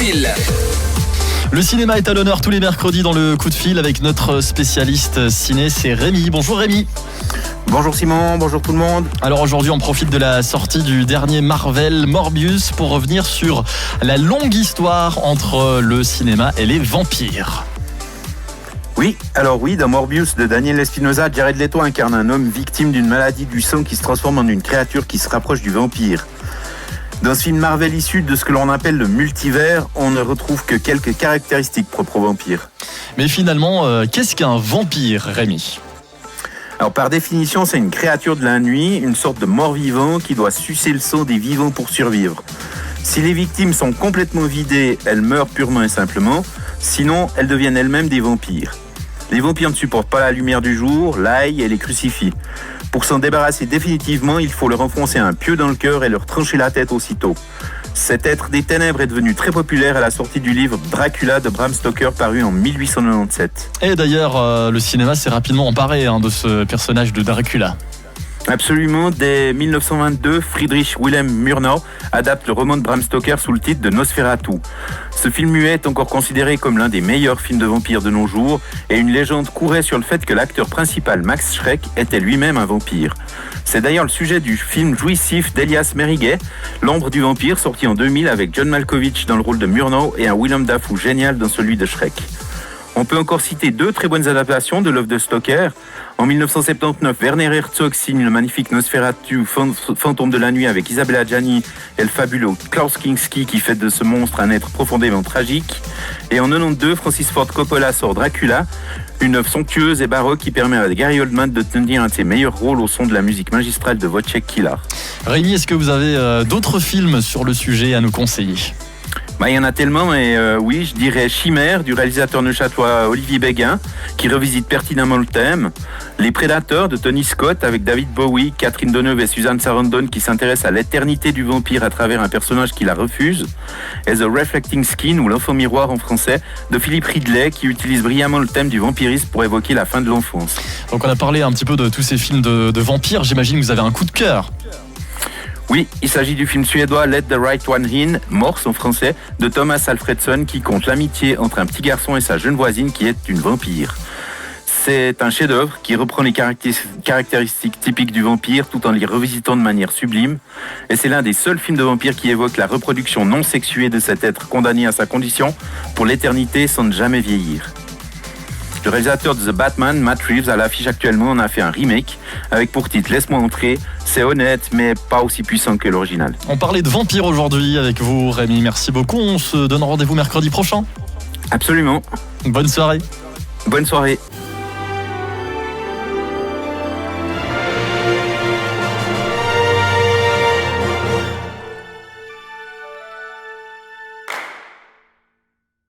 fil. Le cinéma est à l'honneur tous les mercredis dans le coup de fil avec notre spécialiste ciné, c'est Rémi. Bonjour Rémi. Bonjour Simon, bonjour tout le monde. Alors aujourd'hui on profite de la sortie du dernier Marvel Morbius pour revenir sur la longue histoire entre le cinéma et les vampires. Oui, dans Morbius de Daniel Espinosa, Jared Leto incarne un homme victime d'une maladie du sang qui se transforme en une créature qui se rapproche du vampire. Dans ce film Marvel issu de ce que l'on appelle le multivers, on ne retrouve que quelques caractéristiques propres aux vampires. Mais finalement, qu'est-ce qu'un vampire, Rémi ? Alors par définition, c'est une créature de la nuit, une sorte de mort-vivant qui doit sucer le sang des vivants pour survivre. Si les victimes sont complètement vidées, elles meurent purement et simplement, sinon elles deviennent elles-mêmes des vampires. Les vampires ne supportent pas la lumière du jour, l'ail et les crucifix. Pour s'en débarrasser définitivement, il faut leur enfoncer un pieu dans le cœur et leur trancher la tête aussitôt. Cet être des ténèbres est devenu très populaire à la sortie du livre Dracula de Bram Stoker paru en 1897. Et d'ailleurs, le cinéma s'est rapidement emparé de ce personnage de Dracula. Absolument, dès 1922, Friedrich Wilhelm Murnau adapte le roman de Bram Stoker sous le titre de Nosferatu. Ce film muet est encore considéré comme l'un des meilleurs films de vampires de nos jours et une légende courait sur le fait que l'acteur principal, Max Schreck, était lui-même un vampire. C'est d'ailleurs le sujet du film jouissif d'Elias Meriguet, L'ombre du vampire, sorti en 2000 avec John Malkovich dans le rôle de Murnau et un Willem Dafoe génial dans celui de Schreck. On peut encore citer deux très bonnes adaptations de l'œuvre de Stoker. En 1979, Werner Herzog signe le magnifique Nosferatu, fantôme de la nuit avec Isabella Gianni et le fabuleux Klaus Kinski qui fait de ce monstre un être profondément tragique. Et en 92, Francis Ford Coppola sort Dracula, une œuvre somptueuse et baroque qui permet à Gary Oldman de tenir un de ses meilleurs rôles au son de la musique magistrale de Wojciech Kilar. Rémi, est-ce que vous avez d'autres films sur le sujet à nous conseiller ? Il y en a tellement, mais oui, je dirais Chimère du réalisateur neuchâtelois Olivier Béguin, qui revisite pertinemment le thème. Les Prédateurs de Tony Scott avec David Bowie, Catherine Deneuve et Suzanne Sarandon qui s'intéressent à l'éternité du vampire à travers un personnage qui la refuse. Et The Reflecting Skin ou L'Enfant Miroir en français de Philippe Ridley qui utilise brillamment le thème du vampirisme pour évoquer la fin de l'enfance. Donc on a parlé un petit peu de tous ces films de vampires, j'imagine que vous avez un coup de cœur. Oui, il s'agit du film suédois Let the Right One In, Morse en français, de Thomas Alfredson qui compte l'amitié entre un petit garçon et sa jeune voisine qui est une vampire. C'est un chef-d'œuvre qui reprend les caractéristiques typiques du vampire tout en les revisitant de manière sublime. Et c'est l'un des seuls films de vampire qui évoque la reproduction non sexuée de cet être condamné à sa condition pour l'éternité sans ne jamais vieillir. Le réalisateur de The Batman, Matt Reeves, à l'affiche actuellement, en a fait un remake avec pour titre Laisse-moi entrer. C'est honnête, mais pas aussi puissant que l'original. On parlait de vampires aujourd'hui avec vous, Rémi. Merci beaucoup. On se donne rendez-vous mercredi prochain. Absolument. Bonne soirée. Bonne soirée.